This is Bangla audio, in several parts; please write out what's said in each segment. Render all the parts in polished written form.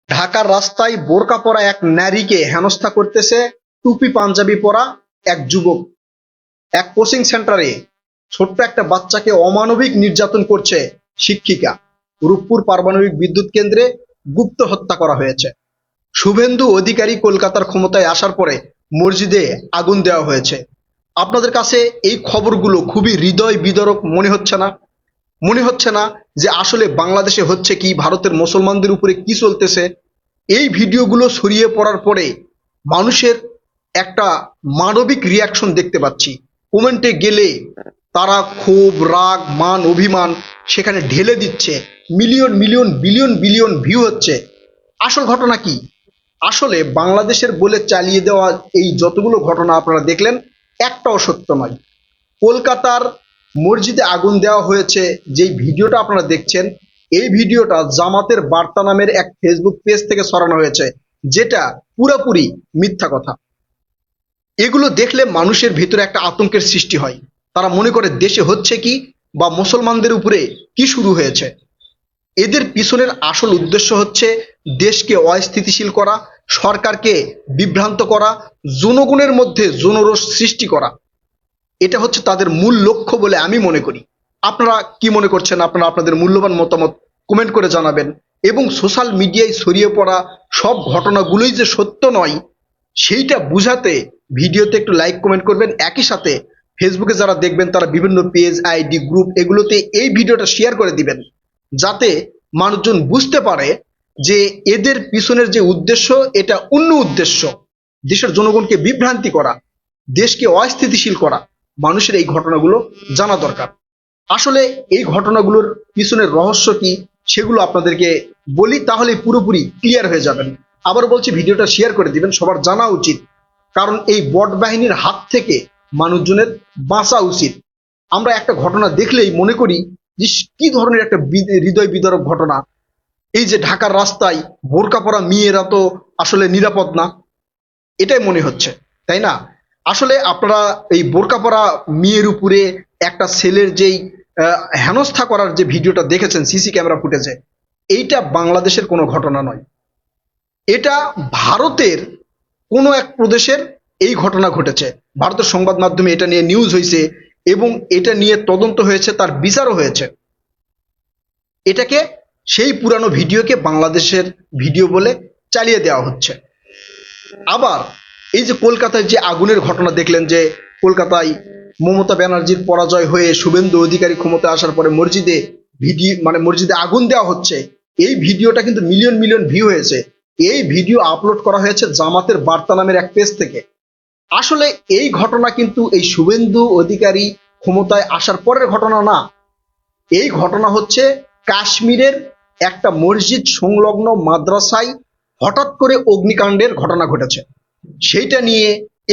ঢাকার রাস্তায় বোরকা পরা এক নারীকে হেনস্থা করতেছে টুপি পাঞ্জাবি পরা এক যুবক। এক কোচিং সেন্টারে ছোট্ট একটা বাচ্চাকে অমানবিক নির্যাতন করছে শিক্ষিকা। রূপপুর পারমাণবিক বিদ্যুৎ কেন্দ্রে গুপ্ত হত্যা করা হয়েছে। শুভেন্দু অধিকারী কলকাতার ক্ষমতায় আসার পরে মসজিদে আগুন দেওয়া হয়েছে। আপনাদের কাছে এই খবরগুলো খুবই হৃদয় বিদারক মনে হচ্ছে না? মনে হচ্ছে না যে আসলে বাংলাদেশে হচ্ছে কি, ভারতের মুসলমানদের উপরে কি চলতেছে? এই ভিডিওগুলো ছড়িয়ে পড়ার পরে মানুষের একটা মানবিক রিয়াকশন দেখতে পাচ্ছি। কমেন্টে গেলে তারা ক্ষোভ, রাগ, মান, অভিমান সেখানে ঢেলে দিচ্ছে। Million million billion billion view হচ্ছে। আসল ঘটনা কি? আসলে বাংলাদেশের বলে চালিয়ে দেওয়া এই যতগুলো ঘটনা আপনারা দেখলেন, একটাও সত্য নয়। কলকাতার মসজিদে আগুন দেওয়া হয়েছে যেই ভিডিওটা আপনারা দেখছেন, এই ভিডিওটা জামাতের বার্তা নামের এক ফেসবুক পেজ থেকে সরানো হয়েছে, যেটা পুরোপুরি মিথ্যা কথা। এগুলো দেখলে মানুষের ভিতরে একটা আতঙ্কের সৃষ্টি হয়। তারা মনে করে দেশে হচ্ছে কি, বা মুসলমানদের উপরে কি শুরু হয়েছে। এদের পিছনের আসল উদ্দেশ্য হচ্ছে দেশকে অস্থিতিশীল করা, সরকারকে বিভ্রান্ত করা, জনগণের মধ্যে জনরোষ সৃষ্টি করা। এটা হচ্ছে তাদের মূল লক্ষ্য বলে আমি মনে করি। আপনারা কি মনে করছেন? আপনারা আপনাদের মূল্যবান মতামত কমেন্ট করে জানাবেন। এবং সোশ্যাল মিডিয়ায় ছড়িয়ে পড়া সব ঘটনাগুলোই যে সত্য নয়, সেইটা বুঝাতে ভিডিওতে একটু লাইক কমেন্ট করবেন। একই সাথে ফেসবুকে যারা দেখবেন তারা বিভিন্ন পেজ, আইডি, গ্রুপ এগুলোতে এই ভিডিওটা শেয়ার করে দিবেন, যাতে মানুষজন বুঝতে পারে যে এদের পিছনের যে উদ্দেশ্য, এটা অন্য উদ্দেশ্য। দেশের জনগণকে বিভ্রান্তি করা, দেশকে অস্থিতিশীল করা। মানুষের এই ঘটনাগুলো জানা দরকার। আসলে এই ঘটনাগুলোর পিছনের রহস্য কি সেগুলো আপনাদেরকে বলি, তাহলে পুরোপুরি ক্লিয়ার হয়ে যাবেন। আবার বলছি, ভিডিওটা শেয়ার করে দিবেন, সবার জানা উচিত। কারণ এই বট বাহিনীর হাত থেকে মানুষজনের বাঁচা উচিত। আমরা একটা ঘটনা দেখলেই মনে করি যে কি ধরনের একটা হৃদয় বিদারক ঘটনা। এই যে ঢাকার রাস্তায় বোরকা পরা মেয়েরা তো আসলে নিরাপদ না, এটাই মনে হচ্ছে, তাই না? আসলে আপনারা এই বোরকা পরা মেয়ের উপরে একটা ছেলের যেই হেনস্থা করার যে ভিডিওটা দেখেছেন সিসি ক্যামেরা ফুটেজে, এইটা বাংলাদেশের কোনো ঘটনা নয়। এটা ভারতের কোনো এক প্রদেশের এই ঘটনা ঘটেছে। ভারতের সংবাদ মাধ্যমে এটা নিয়ে নিউজ হয়েছে এবং এটা নিয়ে তদন্ত হয়েছে, তার বিচারও হয়েছে। এটাকে, সেই পুরানো ভিডিওকে বাংলাদেশের ভিডিও বলে চালিয়ে দেওয়া হচ্ছে। আবার এই যে কলকাতায় যে আগুনের ঘটনা দেখলেন, যে কলকাতায় মমতা ব্যানার্জির পরাজয় হয়ে শুভেন্দু অধিকারী ক্ষমতায় আসার পরে মসজিদে মসজিদে আগুন দেওয়া হচ্ছে, এই ভিডিওটা কিন্তু মিলিয়ন মিলিয়ন ভিউ হয়েছে। এই ভিডিও আপলোড করা হয়েছে জামাতের বার্তা নামের এক পেজ থেকে। আসলে এই ঘটনা কিন্তু এই শুভেন্দু অধিকারী ক্ষমতায় আসার পরের ঘটনা না। এই ঘটনা হচ্ছে কাশ্মীরের একটা মসজিদ সংলগ্ন মাদ্রাসায় হঠাৎ করে অগ্নিকাণ্ডের ঘটনা ঘটেছে। সেইটা নিয়ে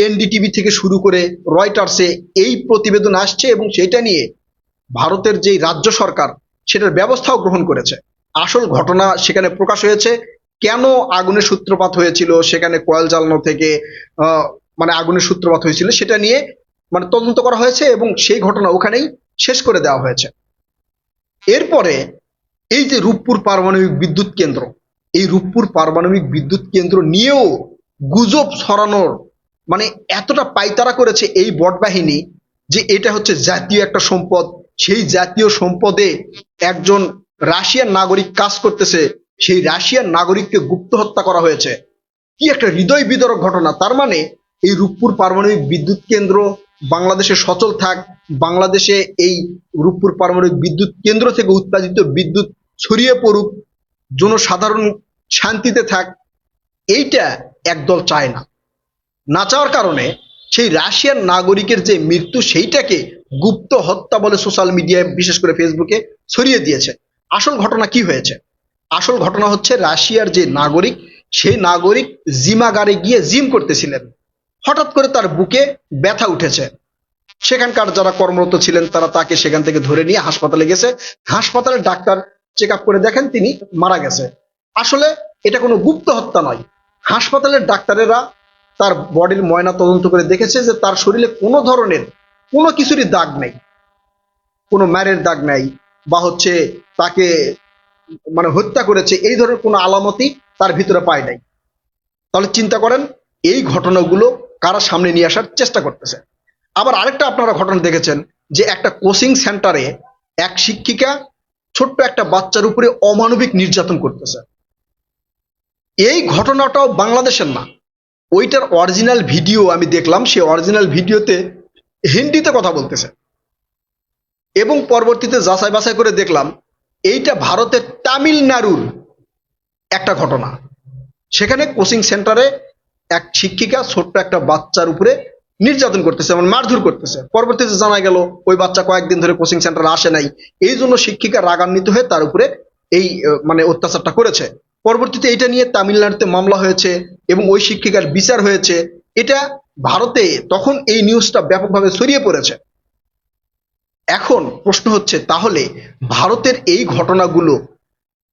এনডিটিভি থেকে শুরু করে রয়টার্সে এই প্রতিবেদন আসছে, এবং সেইটা নিয়ে ভারতের যেই রাজ্য সরকার সেটার ব্যবস্থাও গ্রহণ করেছে। আসল ঘটনা সেখানে প্রকাশ হয়েছে। কেন আগুনের সূত্রপাত হয়েছিল, সেখানে কয়েল জ্বালানো থেকে আগুনের সূত্রপাত হয়েছিল, সেটা নিয়ে তদন্ত করা হয়েছে এবং সেই ঘটনা ওখানেই শেষ করে দেওয়া হয়েছে। এরপরে এই যে রূপপুর পারমাণবিক বিদ্যুৎ কেন্দ্র, এই রূপপুর পারমাণবিক বিদ্যুৎ কেন্দ্র নিয়েও গুজব ছড়ানোর এতটা পাইতারা করেছে এই বট বাহিনী, যে এটা হচ্ছে জাতীয় একটা সম্পদ। সেই জাতীয় সম্পদে একজন রাশিয়ান নাগরিক কাজ করতেছে, সেই রাশিয়ান নাগরিককে গুপ্ত হত্যা করা হয়েছে। কি একটা হৃদয় বিদারক ঘটনা। তার মানে এই রূপপুর পারমাণবিক বিদ্যুৎ কেন্দ্র বাংলাদেশে সচল থাক, বাংলাদেশে এই রূপপুর পারমাণবিক বিদ্যুৎ কেন্দ্র থেকে উৎপাদিত বিদ্যুৎ ছড়িয়ে পড়ুক, জনসাধারণ শান্তিতে থাক, এইটা একদল চায় না। না চাওয়ার কারণে সেই রাশিয়ান নাগরিকের যে মৃত্যু, সেইটাকে গুপ্ত হত্যা বলে সোশ্যাল মিডিয়ায়, বিশেষ করে ফেসবুকে ছড়িয়ে দিয়েছে। আসল ঘটনা কি হয়েছে? আসল ঘটনা হচ্ছে রাশিয়ার যে নাগরিক, সেই নাগরিক জিমাগারে গিয়ে জিম করতেছিলেন। হঠাৎ করে তার বুকে ব্যথা উঠেছে। সেখানকার যারা কর্মরত ছিলেন তারা তাকে সেখান থেকে ধরে নিয়ে হাসপাতালে গেছে। হাসপাতালে ডাক্তার চেক আপ করে দেখেন তিনি মারা গেছে। আসলে এটা কোনো গুপ্ত হত্যা নয়। হাসপাতালের ডাক্তারেরা তার বডির ময়না তদন্ত করে দেখেছে যে তার শরীরে কোনো ধরনের কোনো কিছুরই দাগ নেই, কোনো ম্যারের দাগ নেই, বা তাকে মানে হত্যা করেছে, এই ধরনের কোনো আলামতই তার ভিতরে পায় নাই। তাহলে চিন্তা করেন এই ঘটনাগুলো কারা সামনে নিয়ে আসার চেষ্টা করতেছে। আবার আরেকটা আপনারা ঘটনা দেখেছেন যে একটা কোচিং সেন্টারে এক শিক্ষিকা ছোট্ট একটা বাচ্চার উপরে অমানবিক নির্যাতন করতেছে। এই ঘটনাটাও বাংলাদেশের না, ওইটার অরিজিনাল ভিডিও আমি দেখলাম, সেই অরিজিনাল ভিডিওতে হিন্দিতে কথা বলতেছে এবং পরবর্তীতে যাচাই বাছাই করে দেখলাম এইটা ভারতের তামিলনাড়ুর একটা ঘটনা। সেখানে কোচিং সেন্টারে এক শিক্ষিকা ছোট্ট একটা বাচ্চার উপরে নির্যাতন করতেছে, মানে মারধর করতেছে। পরবর্তীতে জানা গেল ওই বাচ্চা কয়েকদিন ধরে কোচিং সেন্টারে আসে নাই, এই জন্য শিক্ষিকা রাগান্বিত হয়ে তার উপরে এই মানে অত্যাচারটা করেছে। পরবর্তীতে এটা নিয়ে তামিলনাড়ুতে মামলা হয়েছে এবং ওই শিক্ষিকার বিচার হয়েছে। এটা ভারতে তখন এই নিউজটা ব্যাপকভাবে ছড়িয়ে পড়েছে। এখন প্রশ্ন হচ্ছে, তাহলে ভারতের এই ঘটনাগুলো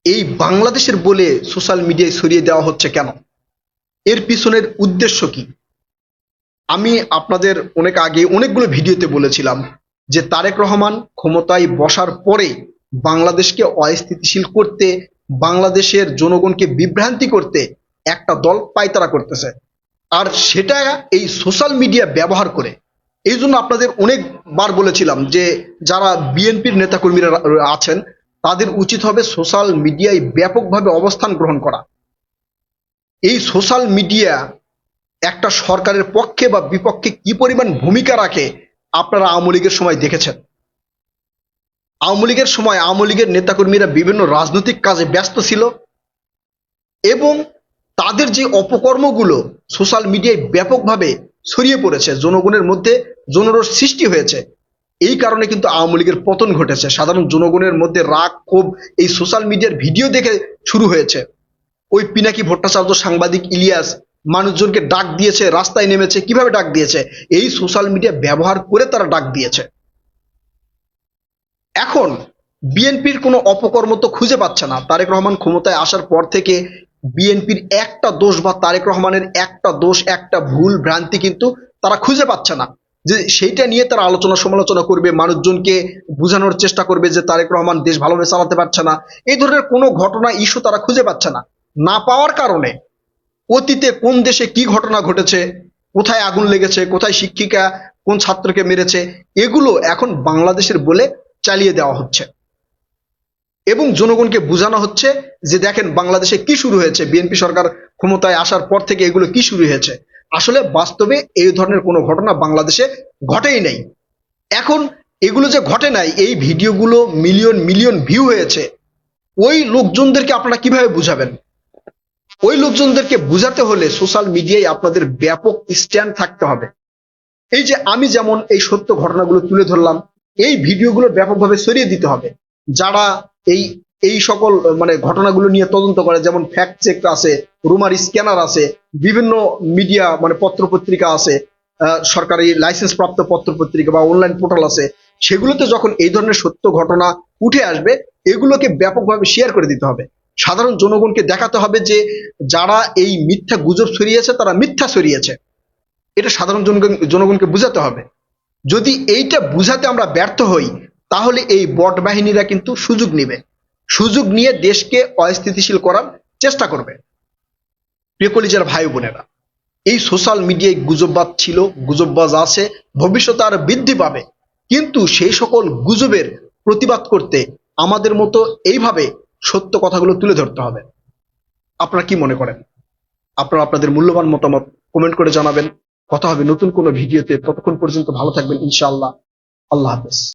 এই বাংলাদেশের বলে সোশ্যাল মিডিয়ায় ছড়িয়ে দেওয়া হচ্ছে কেন? এর পিছনের উদ্দেশ্য কি? আমি আপনাদের অনেক আগে অনেকগুলো ভিডিওতে বলেছিলাম যে তারেক রহমান ক্ষমতায় বসার পরে বাংলাদেশকে অস্থিতিশীল করতে, বাংলাদেশের জনগণকে বিভ্রান্তি করতে একটা দল পায়তারা করতেছে, আর সেটা এই সোশ্যাল মিডিয়া ব্যবহার করে। এই জন্য আপনাদের অনেকবার বলেছিলাম যে যারা বিএনপির নেতাকর্মীরা আছেন তাদের উচিত হবে সোশ্যাল মিডিয়ায় ব্যাপকভাবে অবস্থান গ্রহণ করা। এই সোশ্যাল মিডিয়া একটা সরকারের পক্ষে বা বিপক্ষে কি পরিমাণ ভূমিকা রাখে আপনারা আওয়ামী লীগের সময় দেখেছেন। আওয়ামী লীগের সময় আওয়ামী লীগের নেতাকর্মীরা বিভিন্ন রাজনৈতিক কাজে ব্যস্ত ছিল এবং তাদের যে অপকর্মগুলো সোশ্যাল মিডিয়ায় ব্যাপকভাবে ছড়িয়ে পড়েছে, জনগণের মধ্যে জনরোষ সৃষ্টি হয়েছে। এই কারণে কিন্তু আওয়ামী লীগের পতন ঘটেছে। সাধারণ জনগণের মধ্যে রাগ ক্ষোভ এই সোশ্যাল মিডিয়ার ভিডিও দেখে শুরু হয়েছে। ওই পিনাকি ভট্টাচার্য সাংবাদিক ইলিয়াস মানুষজনকে ডাক দিয়েছে, রাস্তায় নেমেছে। কিভাবে ডাক দিয়েছে? এই সোশ্যাল মিডিয়া ব্যবহার করে তারা ডাক দিয়েছে। এখন বিএনপির কোনো অপকর্ম তো খুঁজে পাচ্ছে না। তারেক রহমান ক্ষমতায় আসার পর থেকে বিএনপির একটা দোষ বা তারেক রহমানের একটা দোষ, একটা ভুল ভ্রান্তি কিন্তু তারা খুঁজে পাচ্ছে না, যে সেইটা নিয়ে তারা আলোচনা সমালোচনা করবে, মানুষজনকে বোঝানোর চেষ্টা করবে যে তারেক রহমান দেশ ভালোভাবে চালাতে পারছে না। এই ধরনের কোনো ঘটনা ইস্যু তারা খুঁজে পাচ্ছে না। না পাওয়ার কারণে অতীতে কোন দেশে কি ঘটনা ঘটেছে, কোথায় আগুন লেগেছে, কোথায় শিক্ষিকা কোন ছাত্রকে মেরেছে, এগুলো এখন বাংলাদেশের বলে চালিয়ে দেওয়া হচ্ছে এবং জনগণকে বোঝানো হচ্ছে যে দেখেন বাংলাদেশে কি শুরু হয়েছে, বিএনপি সরকার ক্ষমতায় আসার পর থেকে এগুলো কি শুরু হয়েছে। আসলে বাস্তবে এই ধরনের কোনো ঘটনা বাংলাদেশে ঘটেই নাই। এখন এগুলো যে ঘটে নাই, এই ভিডিওগুলো মিলিয়ন মিলিয়ন ভিউ হয়েছে, ওই লোকজনদেরকে আপনারা কিভাবে বুঝাবেন? ওই লোকজনদেরকে বুঝাতে হলে সোশ্যাল মিডিয়ায় আপনাদের ব্যাপক স্ট্যান্ড থাকতে হবে। এই যে আমি যেমন এই সত্য ঘটনাগুলো তুলে ধরলাম, এই ভিডিওগুলো ব্যাপকভাবে ছড়িয়ে দিতে হবে। যারা এই এই সকল মানে ঘটনাগুলো নিয়ে তদন্ত করে, যেমন ফ্যাক্ট চেক আছে, রুমার স্ক্যানার আছে, বিভিন্ন মিডিয়া মানে পত্র পত্রিকা আছে, সরকারি লাইসেন্স প্রাপ্ত পত্র পত্রিকা বা অনলাইন পোর্টাল আছে, সেগুলোতে যখন এই ধরনের সত্য ঘটনা উঠে আসবে এগুলোকে ব্যাপকভাবে শেয়ার করে দিতে হবে। সাধারণ জনগণকে দেখাতে হবে যে যারা এই মিথ্যা গুজব ছড়িয়েছে তারা মিথ্যা ছড়িয়েছে। এটা সাধারণ জনগণকে বুঝাতে হবে। যদি এইটা বুঝাতে আমরা ব্যর্থ হই তাহলে এই বট বাহিনীরা কিন্তু সুযোগ নেবে, সুযোগ নিয়ে দেশকে অস্থিতিশীল করার চেষ্টা করবে। প্রিয় কলিজার ভাই বোনেরা, এই সোশ্যাল মিডিয়ায় গুজববাজ ছিল, গুজববাজ আছে, ভবিষ্যতে আর বৃদ্ধি পাবে। কিন্তু সেই সকল গুজবের প্রতিবাদ করতে আমাদের মতো এইভাবে সত্য কথাগুলো তুলে ধরতে হবে। আপনারা কি মনে করেন? আপনারা আপনাদের মূল্যবান মতামত কমেন্ট করে জানাবেন। কথা হবে নতুন কোনো ভিডিওতে। ততক্ষণ পর্যন্ত ভালো থাকবেন ইনশাআল্লাহ। আল্লাহ হাফেজ।